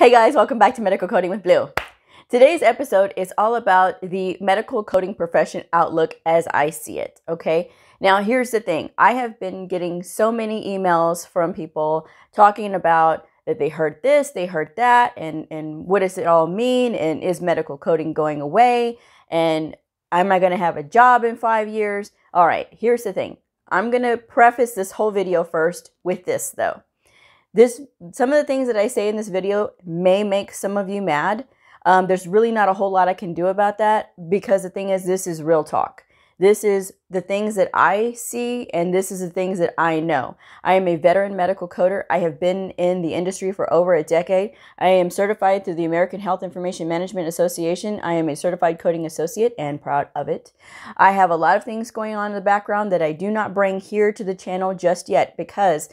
Hey guys, welcome back to Medical Coding with Blue. Today's episode is all about the medical coding profession outlook as I see it, okay? Now, here's the thing. I have been getting so many emails from people talking about that they heard this, they heard that, and what does it all mean? And is medical coding going away? And am I going to have a job in 5 years? All right, here's the thing. I'm going to preface this whole video first with this, though. Some of the things that I say in this video may make some of you mad. There's really not a whole lot I can do about that because the thing is, this is real talk. This is the things that I see, and this is the things that I know. I am a veteran medical coder. I have been in the industry for over a decade. I am certified through the American Health Information Management Association. I am a certified coding associate and proud of it. I have a lot of things going on in the background that I do not bring here to the channel just yet because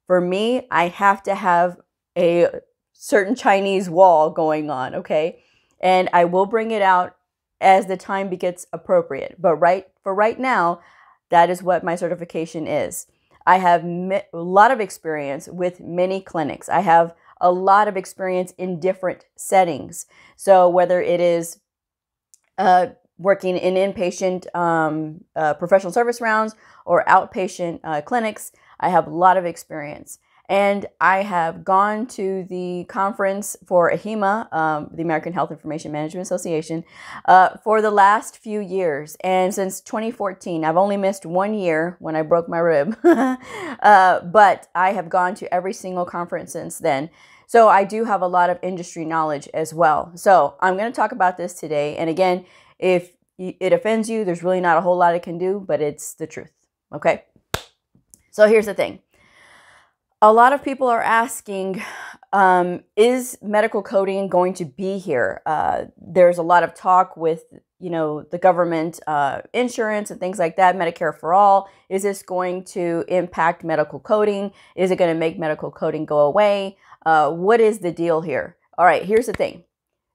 for me, I have to have a certain Chinese wall going on, okay? And I will bring it out as the time gets appropriate. But for right now, that is what my certification is. I have a lot of experience with many clinics. I have a lot of experience in different settings. So whether it is working in inpatient professional service rounds or outpatient clinics, I have a lot of experience. And I have gone to the conference for AHIMA, the American Health Information Management Association, for the last few years. And since 2014, I've only missed 1 year when I broke my rib. But I have gone to every single conference since then. So I do have a lot of industry knowledge as well. So I'm going to talk about this today. And again, if it offends you, there's really not a whole lot I can do, but it's the truth. Okay? So here's the thing. A lot of people are asking, is medical coding going to be here? There's a lot of talk with, the government insurance and things like that, Medicare for all. Is this going to impact medical coding? Is it going to make medical coding go away? What is the deal here? All right, here's the thing.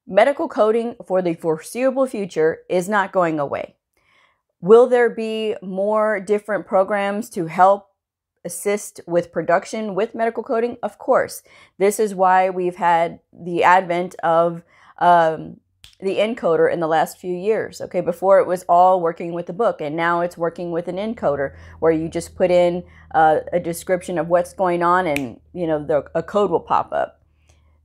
Medical coding for the foreseeable future is not going away. Will there be more different programs to help assist with production with medical coding? Of course. This is why we've had the advent of the encoder in the last few years. Okay, before it was all working with the book, and now it's working with an encoder where you just put in a description of what's going on, and a code will pop up.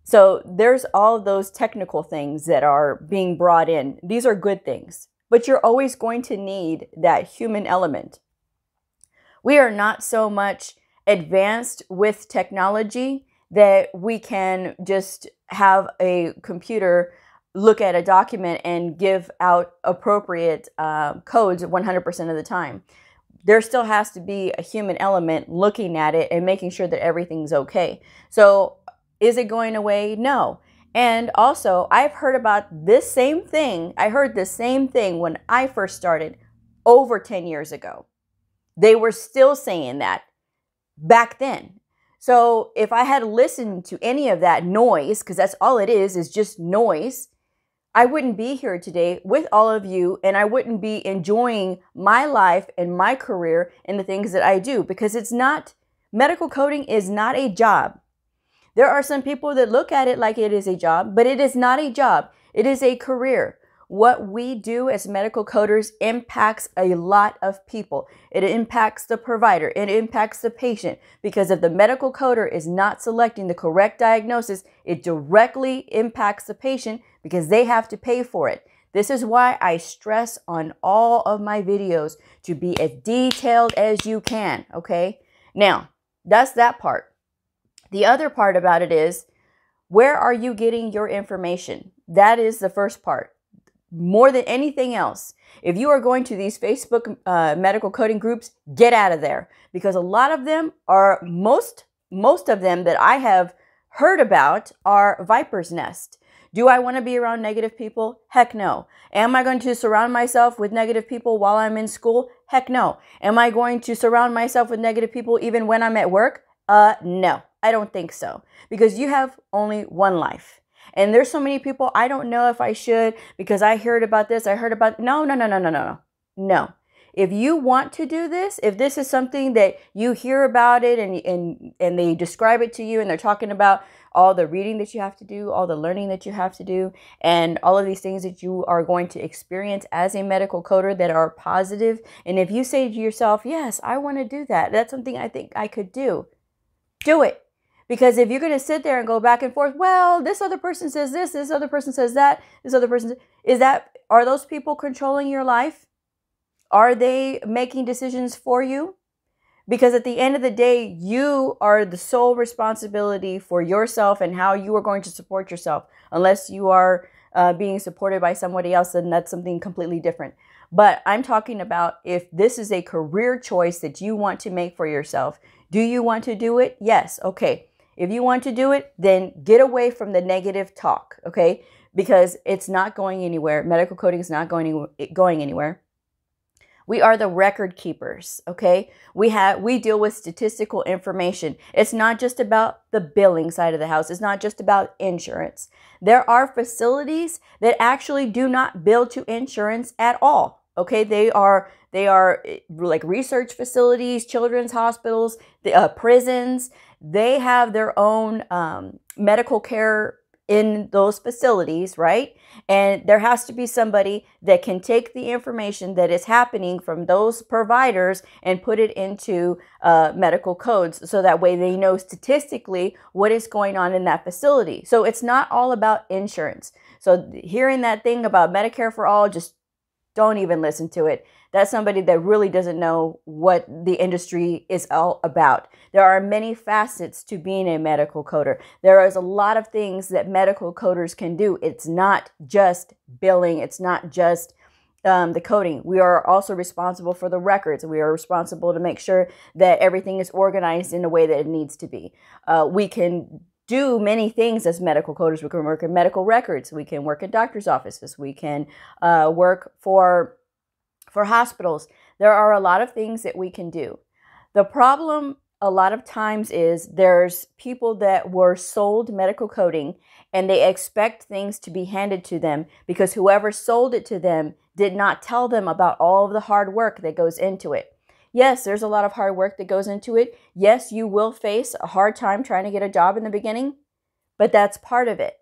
So there's all of those technical things that are being brought in. These are good things, but you're always going to need that human element. We are not so much advanced with technology that we can just have a computer look at a document and give out appropriate codes 100% of the time. There still has to be a human element looking at it and making sure that everything's okay. So is it going away? No. And also, I've heard about this same thing. I heard the same thing when I first started over 10 years ago. They were still saying that back then. So if I had listened to any of that noise, because that's all it is just noise, I wouldn't be here today with all of you, and I wouldn't be enjoying my life and my career and the things that I do, because medical coding is not a job. There are some people that look at it like it is a job, but it is not a job. It is a career. What we do as medical coders impacts a lot of people. It impacts the provider. It impacts the patient, because if the medical coder is not selecting the correct diagnosis, it directly impacts the patient because they have to pay for it. This is why I stress on all of my videos to be as detailed as you can, okay? Now, that's that part. The other part about it is, where are you getting your information? That is the first part. More than anything else, if you are going to these Facebook medical coding groups, get out of there, because a lot of them are, most of them that I have heard about are viper's nest. Do I want to be around negative people? Heck no. Am I going to surround myself with negative people while I'm in school? Heck no. Am I going to surround myself with negative people even when I'm at work? No, I don't think so, because you have only one life. And there's so many people, I don't know if I should, because I heard about this, I heard about, no. if you want to do this, if this is something that you hear about it and they describe it to you and they're talking about all the reading that you have to do, all the learning that you have to do, and all of these things that you are going to experience as a medical coder that are positive. And if you say to yourself, yes, I want to do that, that's something I think I could do it. Because if you're going to sit there and go back and forth, well, this other person says this other person says that, this other person, are those people controlling your life? Are they making decisions for you? Because at the end of the day, you are the sole responsibility for yourself and how you are going to support yourself. Unless you are being supported by somebody else, then that's something completely different. But I'm talking about if this is a career choice that you want to make for yourself. Do you want to do it? Yes. Okay. If you want to do it, then get away from the negative talk. Okay. Because it's not going anywhere. Medical coding is not going anywhere. We are the record keepers, okay? We deal with statistical information. It's not just about the billing side of the house. It's not just about insurance. There are facilities that actually do not bill to insurance at all, okay? They are like research facilities, children's hospitals, prisons. They have their own medical care in those facilities, right? And there has to be somebody that can take the information that is happening from those providers and put it into medical codes, so that way they know statistically what is going on in that facility. So it's not all about insurance. So hearing that thing about Medicare for all, just don't even listen to it. That's somebody that really doesn't know what the industry is all about. There are many facets to being a medical coder. There is a lot of things that medical coders can do. It's not just billing. It's not just the coding. We are also responsible for the records. We are responsible to make sure that everything is organized in the way that it needs to be. We can do many things as medical coders. We can work in medical records. We can work in doctor's offices. We can work for hospitals. There are a lot of things that we can do. The problem a lot of times is there's people that were sold medical coding and they expect things to be handed to them because whoever sold it to them did not tell them about all of the hard work that goes into it. Yes, there's a lot of hard work that goes into it. Yes, you will face a hard time trying to get a job in the beginning, but that's part of it.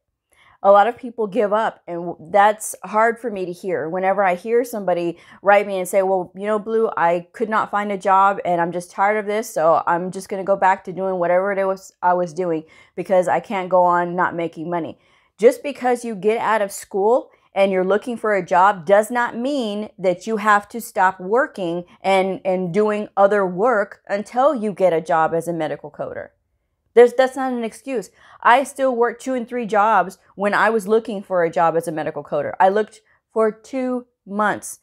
A lot of people give up, and that's hard for me to hear. Whenever I hear somebody write me and say, well, you know, Blue, I could not find a job and I'm just tired of this, so I'm just going to go back to doing whatever it was I was doing because I can't go on not making money. Just because you get out of school and you're looking for a job does not mean that you have to stop working and doing other work until you get a job as a medical coder. That's not an excuse. I still worked 2 and 3 jobs when I was looking for a job as a medical coder. I looked for 2 months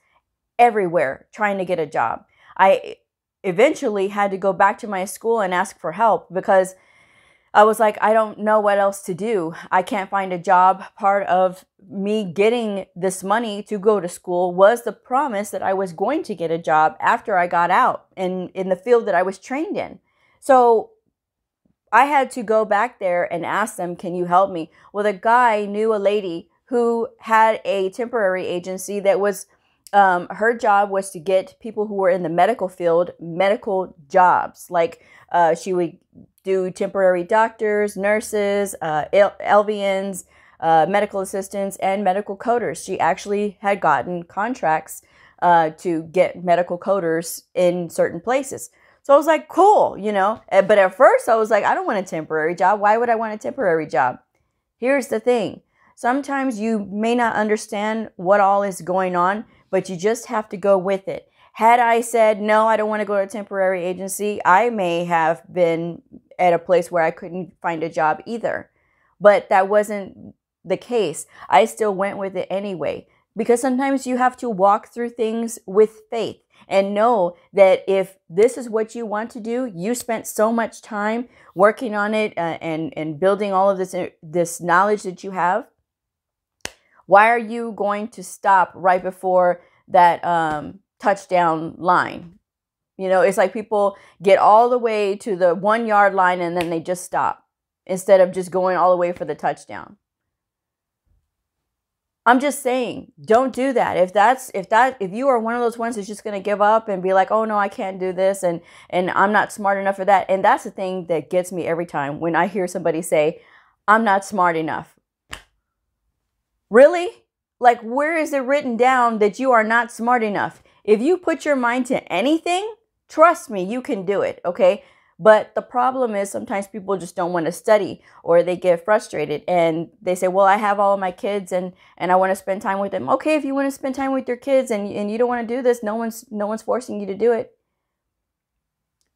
everywhere trying to get a job. I eventually had to go back to my school and ask for help because I was like, I don't know what else to do. I can't find a job. Part of me getting this money to go to school was the promise that I was going to get a job after I got out and in the field that I was trained in. So I had to go back there and ask them, can you help me? Well, the guy knew a lady who had a temporary agency that was, her job was to get people who were in the medical field, medical jobs. Like she would do temporary doctors, nurses, LVNs, medical assistants, and medical coders. She actually had gotten contracts to get medical coders in certain places. So I was like, cool, you know, but at first I was like, I don't want a temporary job. Why would I want a temporary job? Here's the thing. Sometimes you may not understand what all is going on, but you just have to go with it. Had I said, no, I don't want to go to a temporary agency, I may have been at a place where I couldn't find a job either. But that wasn't the case. I still went with it anyway, because sometimes you have to walk through things with faith. And know that if this is what you want to do, you spent so much time working on it and building all of this knowledge that you have. Why are you going to stop right before that touchdown line? You know, it's like people get all the way to the 1 yard line and then they just stop instead of just going all the way for the touchdown. I'm just saying, don't do that. If you are one of those ones that's just going to give up and be like, oh no, I can't do this, and I'm not smart enough for that. And that's the thing that gets me every time when I hear somebody say, I'm not smart enough. Really? Like, where is it written down that you are not smart enough? If you put your mind to anything, trust me, you can do it, okay? But the problem is sometimes people just don't want to study, or they get frustrated and they say, well, I have all of my kids and I want to spend time with them. Okay, if you want to spend time with your kids and you don't want to do this, no one's forcing you to do it.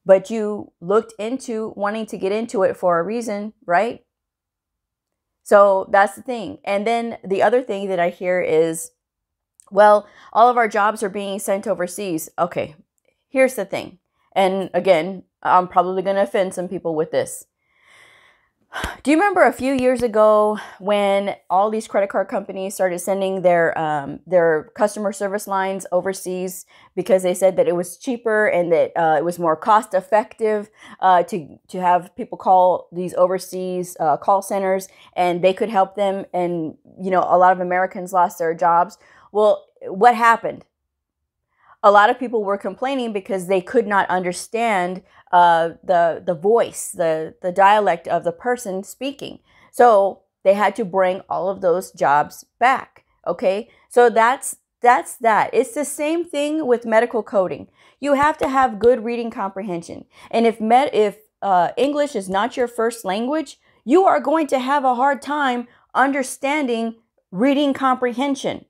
But you looked into wanting to get into it for a reason, right? So that's the thing. And then the other thing that I hear is, well, all of our jobs are being sent overseas. Okay, here's the thing. And again, I'm probably going to offend some people with this. Do you remember a few years ago when all these credit card companies started sending their customer service lines overseas because they said that it was cheaper and that it was more cost effective to have people call these overseas call centers, and they could help them, and you know, a lot of Americans lost their jobs. Well, what happened? A lot of people were complaining because they could not understand the voice, the dialect of the person speaking. So they had to bring all of those jobs back. Okay, so that's that. It's the same thing with medical coding. You have to have good reading comprehension, and if English is not your first language, you are going to have a hard time understanding reading comprehension.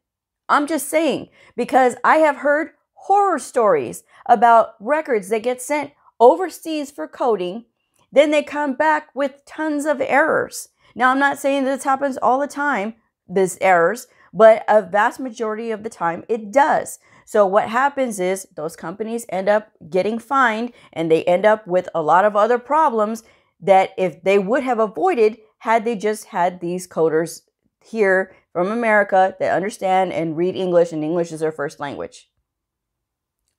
I'm just saying, because I have heard horror stories about records that get sent overseas for coding, then they come back with tons of errors. Now, I'm not saying that this happens all the time, these errors, but a vast majority of the time it does. So what happens is those companies end up getting fined, and they end up with a lot of other problems that if they would have avoided had they just had these coders here from America that understand and read English, and English is their first language.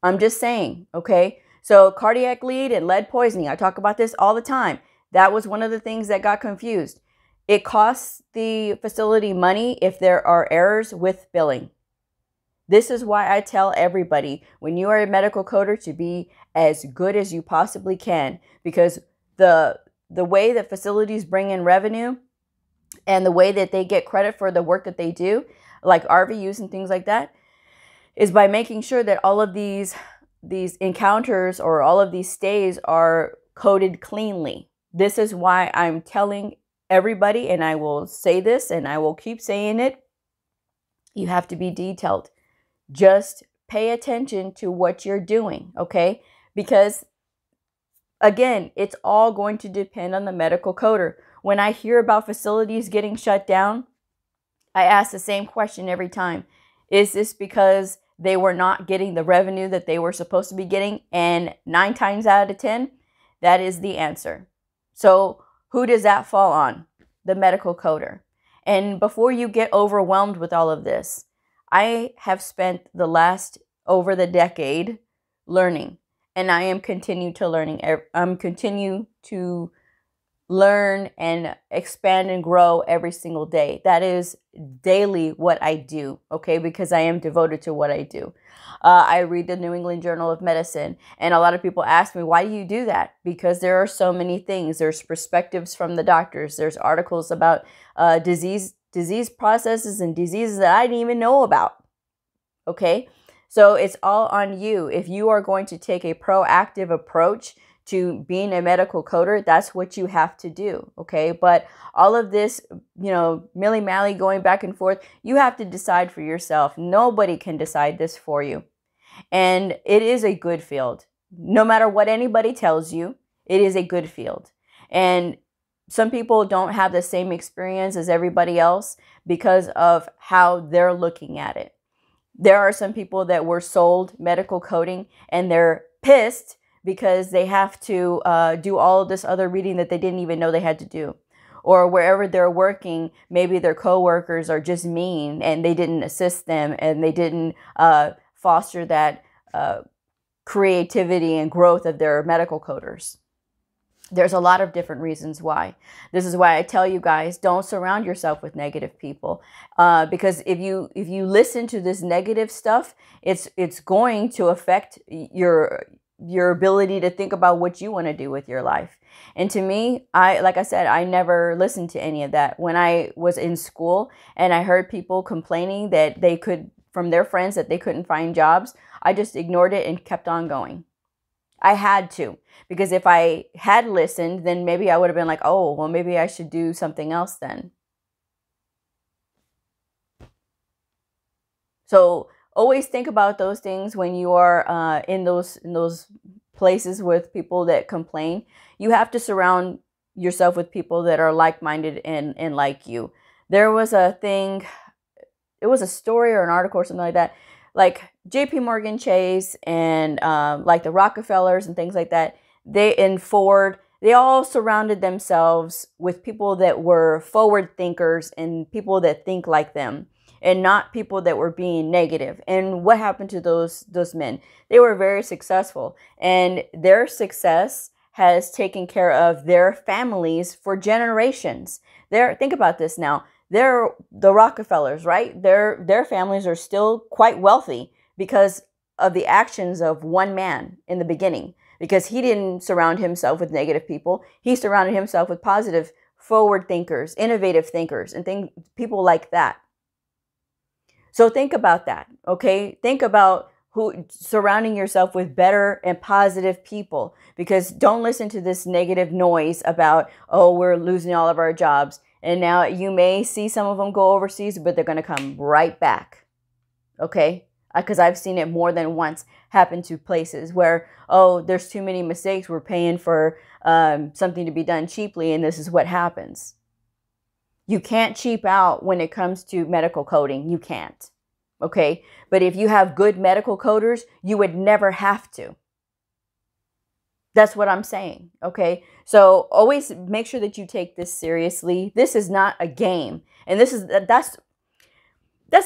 I'm just saying, okay? So cardiac lead and lead poisoning, I talk about this all the time. That was one of the things that got confused. It costs the facility money if there are errors with billing. This is why I tell everybody, when you are a medical coder, to be as good as you possibly can, because the way that facilities bring in revenue and the way that they get credit for the work that they do, like RVUs and things like that, is by making sure that all of these encounters or all of these stays are coded cleanly. This is why I'm telling everybody, and I will say this and I will keep saying it, you have to be detailed. Just pay attention to what you're doing, okay? Because again, it's all going to depend on the medical coder. When I hear about facilities getting shut down, I ask the same question every time. Is this because they were not getting the revenue that they were supposed to be getting? And 9 times out of 10, that is the answer. So who does that fall on? The medical coder. And before you get overwhelmed with all of this, I have spent the last over the decade learning, and I am continue to learning. I'm continue to learn and expand and grow every single day. That is daily what I do, okay? Because I am devoted to what I do. I read the New England Journal of Medicine, and a lot of people ask me, why do you do that? Because there are so many things. There's perspectives from the doctors. There's articles about disease processes and diseases that I didn't even know about, okay? So it's all on you. If you are going to take a proactive approach to being a medical coder, that's what you have to do, okay? But all of this, you know, milly-mally going back and forth, you have to decide for yourself. Nobody can decide this for you. And it is a good field. No matter what anybody tells you, it is a good field. And some people don't have the same experience as everybody else because of how they're looking at it. There are some people that were sold medical coding and they're pissed because they have to do all of this other reading that they didn't even know they had to do. Or wherever they're working, maybe their coworkers are just mean and they didn't assist them and they didn't foster that creativity and growth of their medical coders. There's a lot of different reasons why. This is why I tell you guys, don't surround yourself with negative people. Because if you listen to this negative stuff, it's going to affect your ability to think about what you want to do with your life. And to me, like I said, I never listened to any of that. When I was in school and I heard people complaining that they could, from their friends, that they couldn't find jobs, I just ignored it and kept on going. I had to, because if I had listened, then maybe I would have been like, oh, well, maybe I should do something else then. So always think about those things when you are in those places with people that complain. You have to surround yourself with people that are like-minded and like you. There was a thing, it was a story or an article or something like that, like JP Morgan Chase and like the Rockefellers and things like that, and Ford, they all surrounded themselves with people that were forward thinkers and people that think like them, and not people that were being negative. And what happened to those men? They were very successful, and their success has taken care of their families for generations. Think about this now. They're the Rockefellers, right? Their families are still quite wealthy because of the actions of one man in the beginning, because he didn't surround himself with negative people. He surrounded himself with positive, forward thinkers, innovative thinkers, and people like that. So think about that, okay? Think about surrounding yourself with better and positive people, because don't listen to this negative noise about, oh, we're losing all of our jobs. And now you may see some of them go overseas, but they're going to come right back, okay? Because I've seen it more than once happen to places where, oh, there's too many mistakes. We're paying for something to be done cheaply, and this is what happens. You can't cheap out when it comes to medical coding. You can't, okay? But if you have good medical coders, you would never have to. That's what I'm saying, okay? So always make sure that you take this seriously. This is not a game. And that's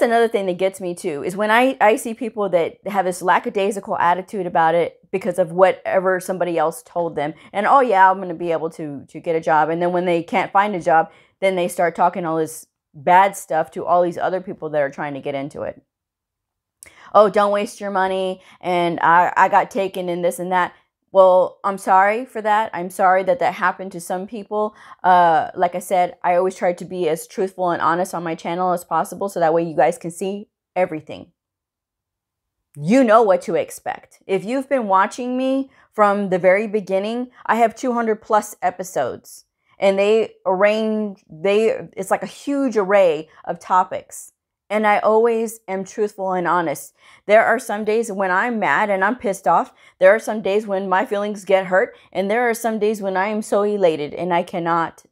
another thing that gets me too, is when I see people that have this lackadaisical attitude about it because of whatever somebody else told them. And, oh yeah, I'm going to be able to get a job. And then when they can't find a job, then they start talking all this bad stuff to all these other people that are trying to get into it. Oh, don't waste your money. And I got taken in this and that. Well, I'm sorry for that. I'm sorry that happened to some people. Like I said, I always try to be as truthful and honest on my channel as possible, so that way you guys can see everything. You know what to expect. If you've been watching me from the very beginning, I have 200 plus episodes, and it's like a huge array of topics. And I always am truthful and honest. There are some days when I'm mad and I'm pissed off. There are some days when my feelings get hurt. And there are some days when I am so elated and I cannot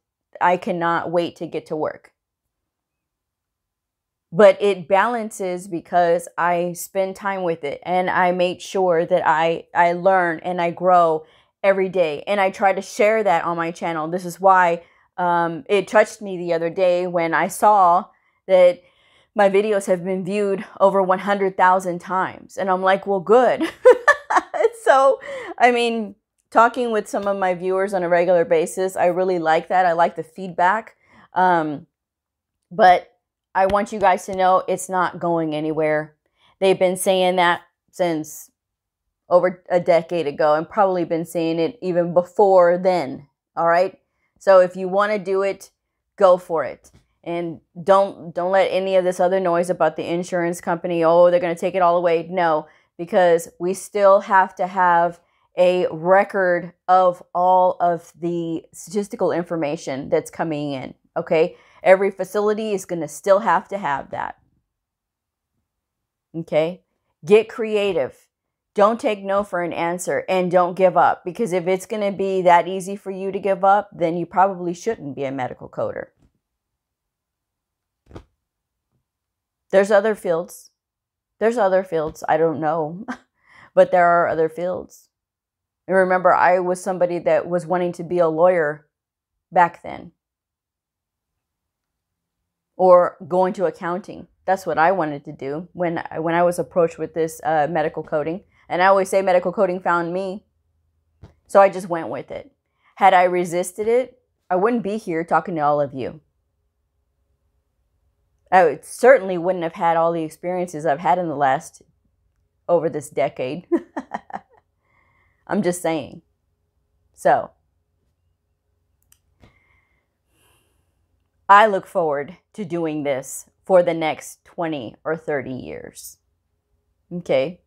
wait to get to work. But it balances because I spend time with it. And I make sure that I learn and I grow every day. And I try to share that on my channel. This is why it touched me the other day when I saw that my videos have been viewed over 100,000 times. And I'm like, well, good. So, I mean, talking with some of my viewers on a regular basis, I really like that. I like the feedback. But I want you guys to know it's not going anywhere. They've been saying that since over a decade ago, and probably been saying it even before then. All right. So if you want to do it, go for it. And don't let any of this other noise about the insurance company, oh, they're going to take it all away. No, because we still have to have a record of all of the statistical information that's coming in, okay? Every facility is going to still have to have that, okay? Get creative. Don't take no for an answer, and don't give up, because if it's going to be that easy for you to give up, then you probably shouldn't be a medical coder. There's other fields. There's other fields. I don't know. But there are other fields. And remember, I was somebody that was wanting to be a lawyer back then. Or go into accounting. That's what I wanted to do when I was approached with this medical coding. And I always say medical coding found me. So I just went with it. Had I resisted it, I wouldn't be here talking to all of you. I certainly wouldn't have had all the experiences I've had in the last, over this decade. I'm just saying. So, I look forward to doing this for the next 20 or 30 years. Okay?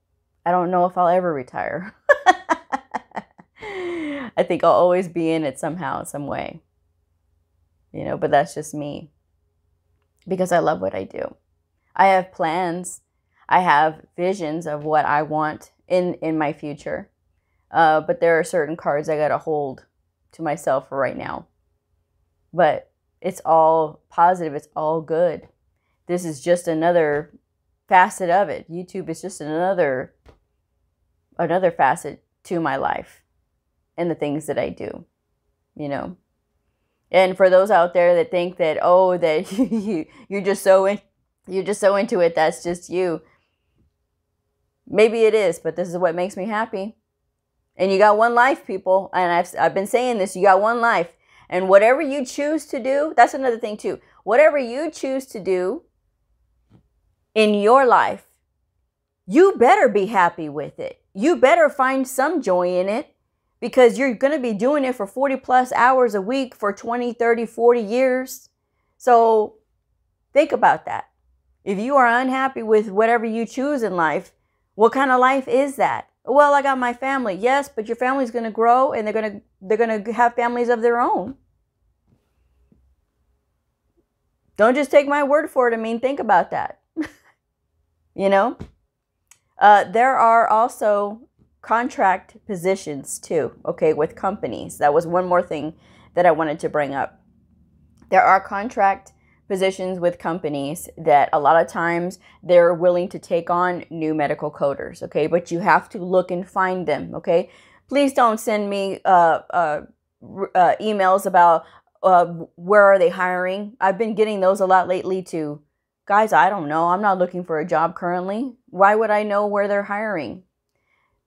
I don't know if I'll ever retire. I think I'll always be in it somehow, some way. You know, but that's just me. Because I love what I do. I have plans. I have visions of what I want in my future. But there are certain cards I got to hold to myself for right now. But it's all positive. It's all good. This is just another facet of it. YouTube is just another facet to my life and the things that I do, you know. And for those out there that think that, oh, that you're just so into it, that's just you. Maybe it is, but this is what makes me happy. And you got one life, people. And I've been saying this, you got one life. And whatever you choose to do, that's another thing too. Whatever you choose to do in your life, you better be happy with it. You better find some joy in it. Because you're going to be doing it for 40 plus hours a week for 20, 30, 40 years. So think about that. If you are unhappy with whatever you choose in life, what kind of life is that? Well, I got my family. Yes, but your family's going to grow and they're going to have families of their own. Don't just take my word for it. I mean, think about that. You know, there are also contract positions too, okay, with companies. That was one more thing that I wanted to bring up. There are contract positions with companies that a lot of times they're willing to take on new medical coders, okay, but you have to look and find them, okay. Please don't send me emails about where are they hiring. I've been getting those a lot lately too. Guys, I don't know. I'm not looking for a job currently. Why would I know where they're hiring?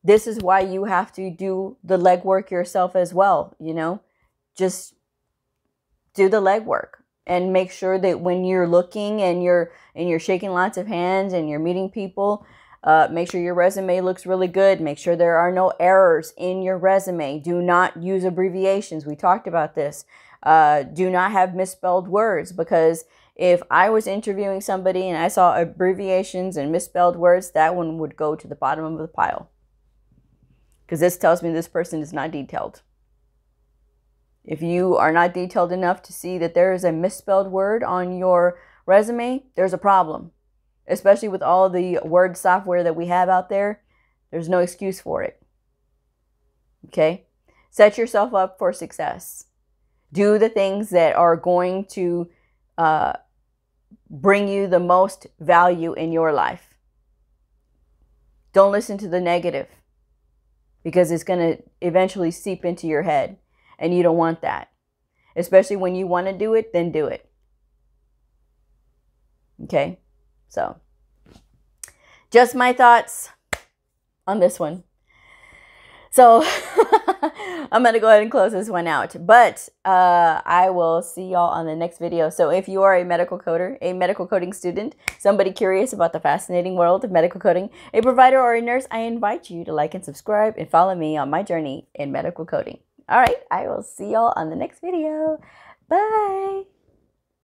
This is why you have to do the legwork yourself as well, you know. Just do the legwork and make sure that when you're looking and you're shaking lots of hands and you're meeting people, make sure your resume looks really good. Make sure there are no errors in your resume. Do not use abbreviations. We talked about this. Do not have misspelled words, because if I was interviewing somebody and I saw abbreviations and misspelled words, that one would go to the bottom of the pile. Because this tells me this person is not detailed. If you are not detailed enough to see that there is a misspelled word on your resume, there's a problem. Especially with all the word software that we have out there, there's no excuse for it. Okay? Set yourself up for success. Do the things that are going to bring you the most value in your life. Don't listen to the negative, because it's going to eventually seep into your head, and you don't want that. Especially when you want to do it, then do it. Okay? So, just my thoughts on this one. So, I'm going to go ahead and close this one out. But I will see y'all on the next video. So if you are a medical coder, a medical coding student, somebody curious about the fascinating world of medical coding, a provider or a nurse, I invite you to like and subscribe and follow me on my journey in medical coding. All right, I will see y'all on the next video. Bye.